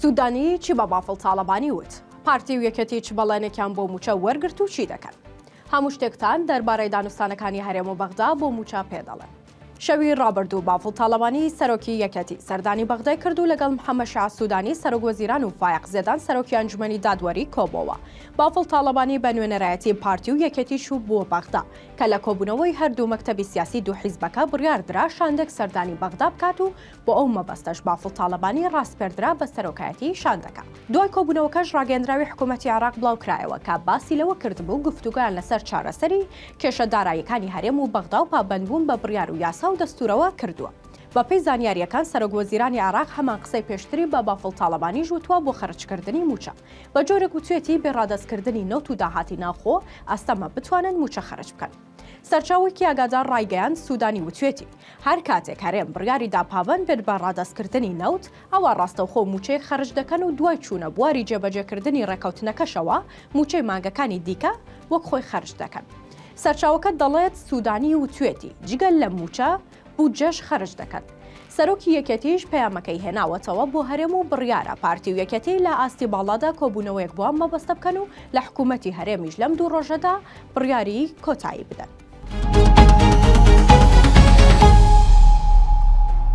سودانی چی بە بافڵ تاڵەبانی وت پارتی و یەکەتی چ بەڵێنێکیان بۆ موچە وەرگرت و چی دەکەن هەموو شتێکتان دەربارەی دانوستانەکانی هەرێم و بەغدا بۆ موچە پێدەڵێن شەوی ڕابردوو بافڵ تاڵەبانی سەرۆکی یەکەتی سەردانی بەغدای کرد و لەگەڵ محەممەد شاع سودانی سەرۆک وەزیران و فایق زێدان سەرۆکی ئەنجومەنی دادوەری کۆبەوە بافڵ تاڵەبانی بە نوێنەرایەتی پارتی و یەکەتی چوو بۆ بەغدا کە لە کۆبوونەوەی هەردوو مەکتەبی سیاسی دوو حیزبەکە بڕیاردرا شاندێک سەردانی بەغدا بکات و بۆ ئەو مەبەستەش بافڵ تاڵەبانی ڕاستپێردرا بە سەرۆکایەتی شاندەکە دوای کۆبوونەوەکەش ڕاگەندراوی حکوومەتی عێراق بڵاوکرایەوە کە باسی لەوە کردبوو گفتوگویان لەسەر چارەسەری کێشە داراییەکانی هەرێم و بەغدا و پابەندبوون بە بڕیار و یاسا و دەستورەوە کردووە بەپێی زانیاریەکان سەرۆک وەزیرانی عێراق هەمان قسەی پێشتری بە بافڵ تاڵەبانی ژوتووە بۆ خەرجکردنی موچە بە جۆرێک وتوێتی بێڕادەستکردنی نۆت و داهاتی ناوخۆ ئەستەمە بتوانن موچە خەرج بکەن سەرچاوێکی ئاگادار ڕایگەیان سودانی وتوێتی هەر کاتێک هەرێم بڕیاری داپاوەند بێت بە ڕادەستکردنی نەوت ئەوە ڕاستەوخۆ موچەی خەرج دەکەن و دوای چوونە بواری جێبەجێکردنی ڕێکەوتنەکەشەوە موچەی مانگەکانی دیکە وەک خۆی خەرج دەکەن سەرچاوەکە دەڵێت سودانی وتوێتی جگەل لە موچە بودجەش خەرج دەکەن سەرۆکی یەکەتیش پەیامەکەی هێناوەتەوە بۆ هەرێم و بڕیارە پارتی و یەکەتی لە ئاستی باڵادا کۆبوونەوەیەک بۆ مەبەستە بکەن و لە حکوومەتی هەرێمیش لەم دوو ڕۆژەدا بڕیاری کۆتایی بدەن